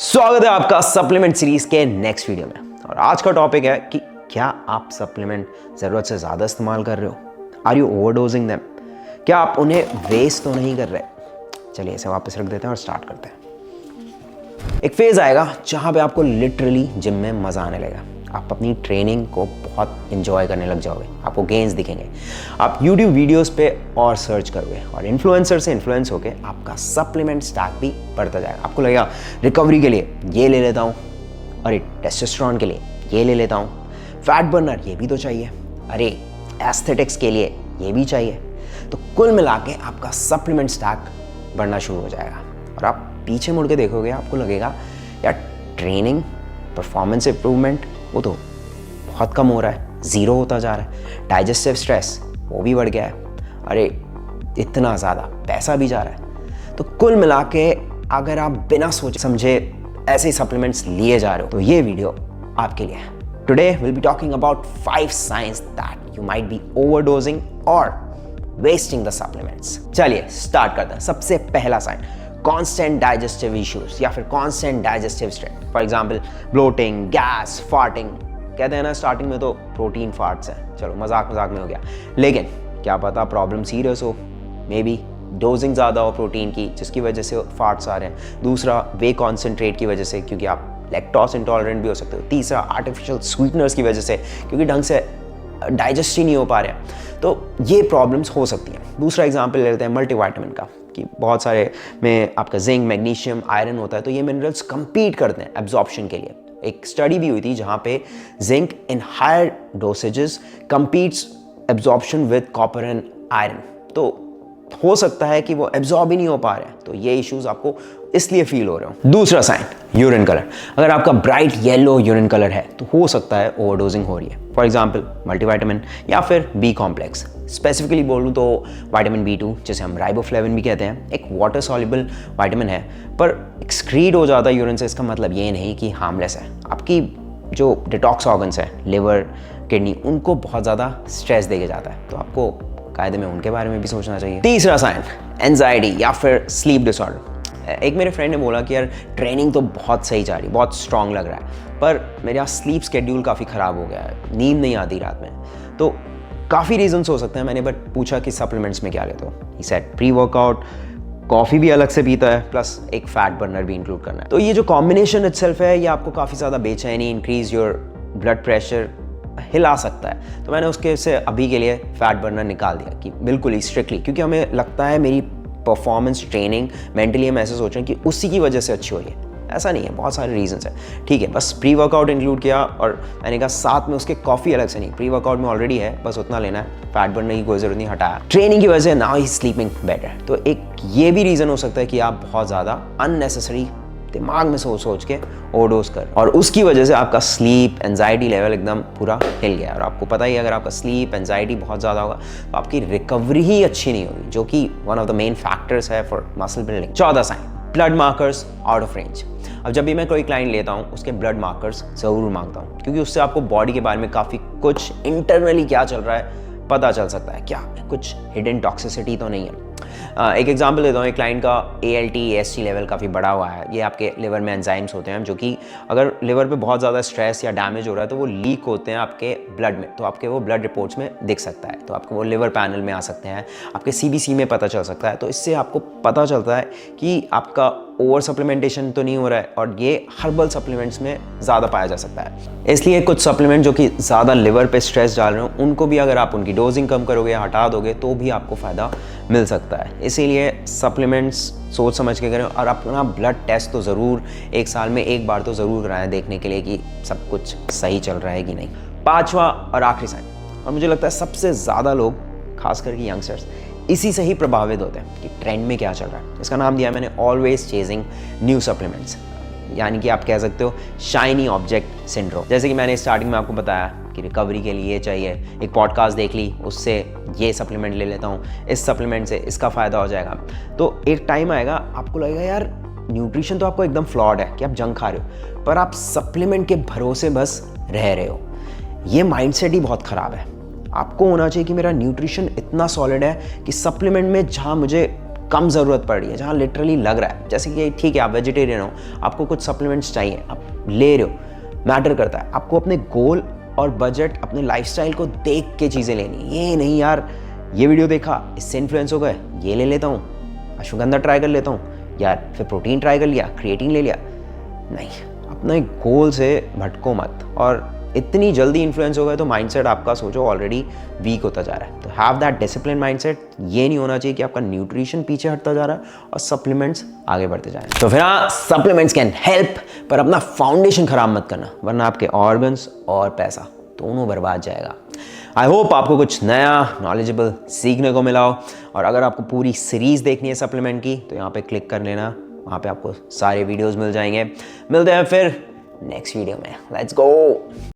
स्वागत है आपका सप्लीमेंट सीरीज के नेक्स्ट वीडियो में। और आज का टॉपिक है कि क्या आप सप्लीमेंट ज़रूरत से ज़्यादा इस्तेमाल कर रहे हो? Are you overdosing them? क्या आप उन्हें वेस्ट तो नहीं कर रहे? चलिए इसे वापस रख देते हैं और स्टार्ट करते हैं। एक फेज़ आएगा जहाँ पे आपको लिटरली जिम में मज़ा आने लगेगा। आप अपनी ट्रेनिंग को बहुत इंजॉय करने लग जाओगे, आपको गेन्स दिखेंगे, आप YouTube वीडियोस पे और सर्च करोगे और इन्फ्लुएंसर से इन्फ्लुएंस होके आपका सप्लीमेंट स्टैक भी बढ़ता जाएगा। आपको लगेगा रिकवरी के लिए ये ले लेता हूँ, अरे टेस्टोस्टेरोन के लिए ये ले लेता हूँ, फैट बर्नर ये भी तो चाहिए, अरे एस्थेटिक्स के लिए ये भी चाहिए। तो कुल मिला के आपका सप्लीमेंट स्टैक बढ़ना शुरू हो जाएगा और आप पीछे मुड़ के देखोगे, आपको लगेगा यार ट्रेनिंग परफॉर्मेंस इंप्रूवमेंट वो तो बहुत कम हो रहा है, ज़ीरो होता जा रहा है। डाइजेस्टिव स्ट्रेस वो भी बढ़ गया है, अरे इतना ज़्यादा पैसा भी जा रहा है। तो कुल मिला के अगर आप बिना सोचे समझे ऐसे ही सप्लीमेंट्स लिए जा रहे हो तो ये वीडियो आपके लिए है। Today will be talking about 5 signs that you might be overdosing और वेस्टिंग द सप्लीमेंट्स। चलिए स्टार्ट करते हैं। सबसे पहला साइन, कॉन्स्टेंट डाइजेस्टिव इश्यूज या फिर constant digestive stress. For example bloating, gas, farting. कहते हैं ना स्टार्टिंग में तो प्रोटीन फार्ट्स हैं, चलो मजाक में हो गया, लेकिन क्या पता प्रॉब्लम सीरियस हो। मे बी डोजिंग ज़्यादा हो प्रोटीन की जिसकी वजह से फार्ट्स आ रहे हैं। दूसरा वे कॉन्सेंट्रेट की वजह से, क्योंकि आप लैक्टोज इंटॉलरेंट भी हो सकते हो। तीसरा आर्टिफिशियल स्वीटनर्स की वजह से, क्योंकि ढंग से डाइजेस्ट ही नहीं हो पा रहे हैं। तो ये प्रॉब्लम्स हो सकती हैं। दूसरा एग्जाम्पल ले लेते हैं मल्टीविटामिन का, कि बहुत सारे में आपका जिंक, मैग्नीशियम, आयरन होता है, तो ये मिनरल्स compete करते हैं एब्जॉर्प्शन के लिए। एक स्टडी भी हुई थी जहाँ पे zinc in higher dosages competes absorption with copper and iron. तो हो सकता है कि वो एब्जॉर्ब ही नहीं हो पा रहे हैं, तो ये इश्यूज आपको इसलिए फील हो रहे हो। दूसरा साइन, यूरिन कलर। अगर आपका ब्राइट येलो यूरिन कलर है तो हो सकता है ओवरडोजिंग हो रही है। फॉर एग्जाम्पल मल्टीविटामिन या फिर बी कॉम्प्लेक्स। स्पेसिफिकली बोलूँ तो विटामिन B2 जिसे हम राइबोफ्लेविन भी कहते हैं, एक वाटर सॉल्युबल विटामिन है, पर एक्सक्रीट हो जाता है यूरिन से। इसका मतलब ये नहीं कि हार्मलेस है। आपकी जो डिटॉक्स ऑर्गन्स है, लिवर, किडनी, उनको बहुत ज़्यादा स्ट्रेस देके जाता है, तो आपको कायदे में उनके बारे में भी सोचना चाहिए। तीसरा साइन, एंजाइटी या फिर स्लीप डिसऑर्डर। एक मेरे फ्रेंड ने बोला कि यार ट्रेनिंग तो बहुत सही जा रही, बहुत स्ट्रांग लग रहा है, पर मेरा स्लीप स्केड्यूल काफ़ी ख़राब हो गया है, नींद नहीं आती रात में। तो काफ़ी रीजंस हो सकते हैं। मैंने बट पूछा कि सप्लीमेंट्स में क्या लेते हो? He said pre workout, coffee भी अलग से पीता है, प्लस एक फैट बर्नर भी इंक्लूड करना है। तो ये जो कॉम्बिनेशन इटसेल्फ है, ये आपको काफ़ी ज़्यादा बेचैनी, इंक्रीज योर ब्लड प्रेशर हिला सकता है। तो मैंने उसके से अभी के लिए फैट बर्नर निकाल दिया, कि बिल्कुल ही स्ट्रिक्टली, क्योंकि हमें लगता है मेरी परफॉर्मेंस ट्रेनिंग मेंटली हम ऐसे सोच रहे हैं कि उसी की वजह से अच्छी हो रही है। ऐसा नहीं है, बहुत सारे रीजंस हैं। ठीक है, बस प्री वर्कआउट इंक्लूड किया और मैंने कहा साथ में उसके कॉफ़ी अलग से नहीं, प्री वर्कआउट में ऑलरेडी है, बस उतना लेना है, फैट बर्नर की कोई ज़रूरत नहीं, हटाया। ट्रेनिंग की वजह से नाउ ही स्लीपिंग बेटर। तो एक ये भी रीज़न हो सकता है कि आप बहुत ज़्यादा अननेसेसरी दिमाग में सोच के ओवरडोज कर, और उसकी वजह से आपका स्लीप एंजाइटी लेवल एकदम पूरा हिल गया। और आपको पता ही है, अगर आपका स्लीप एंजाइटी बहुत ज़्यादा होगा तो आपकी रिकवरी ही अच्छी नहीं होगी, जो कि one of the main factors है फॉर मसल बिल्डिंग। चौथा sign, blood markers out of range. अब जब भी मैं कोई क्लाइंट लेता हूँ उसके ब्लड मार्कर्स ज़रूर मांगता हूँ, क्योंकि उससे आपको बॉडी के बारे में काफ़ी कुछ इंटरनली क्या चल रहा है पता चल सकता है, क्या कुछ हिडन टॉक्सिसिटी तो नहीं है। एक एग्जांपल देता हूँ। एक क्लाइंट का ALT AST लेवल काफ़ी बड़ा हुआ है। ये आपके लिवर में एंजाइम्स होते हैं जो कि अगर लिवर पे बहुत ज़्यादा स्ट्रेस या डैमेज हो रहा है तो वो लीक होते हैं आपके ब्लड में, तो आपके वो ब्लड रिपोर्ट्स में दिख सकता है, तो आपको वो लिवर पैनल में आ सकते हैं, आपके CBC में पता चल सकता है। तो इससे आपको पता चलता है कि आपका ओवर सप्लीमेंटेशन तो नहीं हो रहा है, और ये हर्बल सप्लीमेंट्स में ज़्यादा पाया जा सकता है। इसलिए कुछ सप्लीमेंट जो कि ज़्यादा लिवर पे स्ट्रेस डाल रहे हो, उनको भी अगर आप उनकी डोजिंग कम करोगे, हटा दोगे, तो भी आपको फ़ायदा मिल सकता है। इसीलिए सप्लीमेंट्स सोच समझ के करें, और अपना ब्लड टेस्ट तो ज़रूर 1 साल में 1 बार तो ज़रूर कराएं, देखने के लिए कि सब कुछ सही चल रहा है कि नहीं। पाँचवा और आखिरी साइन, और मुझे लगता है सबसे ज़्यादा लोग खासकर कि यंगस्टर्स इसी से ही प्रभावित होते हैं कि ट्रेंड में क्या चल रहा है। इसका नाम दिया मैंने ऑलवेज चेजिंग न्यू सप्लीमेंट्स, यानी कि आप कह सकते हो शाइनी ऑब्जेक्ट सिंड्रोम। जैसे कि मैंने स्टार्टिंग में आपको बताया कि रिकवरी के लिए चाहिए, एक पॉडकास्ट देख ली, उससे ये सप्लीमेंट ले लेता हूँ, इस सप्लीमेंट से इसका फ़ायदा हो जाएगा। तो एक टाइम आएगा आपको लगेगा यार न्यूट्रिशन तो आपको एकदम फ्लॉड है कि आप जंक खा रहे हो, पर आप सप्लीमेंट के भरोसे बस रह रहे हो। ये माइंडसेट ही बहुत ख़राब है। आपको होना चाहिए कि मेरा न्यूट्रिशन इतना सॉलिड है कि सप्लीमेंट में जहाँ मुझे कम ज़रूरत पड़ रही है, जहाँ लिटरली लग रहा है, जैसे कि ठीक है आप वेजिटेरियन हो, आपको कुछ सप्लीमेंट्स चाहिए, आप ले रहे हो, मैटर करता है, आपको अपने गोल और बजट, अपने लाइफस्टाइल को देख के चीज़ें लेनी। ये नहीं यार ये वीडियो देखा, इससे इन्फ्लुएंस हो गए, ये ले लेता हूँ, अश्वगंधा ट्राई कर लेता हूँ यार, फिर प्रोटीन ट्राई कर लिया, क्रिएटिन ले लिया। नहीं, अपने गोल से भटको मत, और इतनी जल्दी इन्फ्लुएंस हो गए तो माइंडसेट आपका सोचो ऑलरेडी वीक होता जा रहा है। तो हैव दैट डिसिप्लिन माइंडसेट। ये नहीं होना चाहिए कि आपका न्यूट्रिशन पीछे हटता जा रहा है और सप्लीमेंट्स आगे बढ़ते जा रहे हैं। तो फिर हाँ, सप्लीमेंट्स कैन हेल्प, पर अपना फाउंडेशन खराब मत करना, वरना आपके ऑर्गन्स और पैसा दोनों बर्बाद जाएगा। आई होप आपको कुछ नया नॉलेजेबल सीखने को मिला हो, और अगर आपको पूरी सीरीज़ देखनी है सप्लीमेंट की तो यहाँ पे क्लिक कर लेना, वहाँ पे आपको सारे वीडियोस मिल जाएंगे। मिलते हैं फिर नेक्स्ट वीडियो में, लेट्स गो।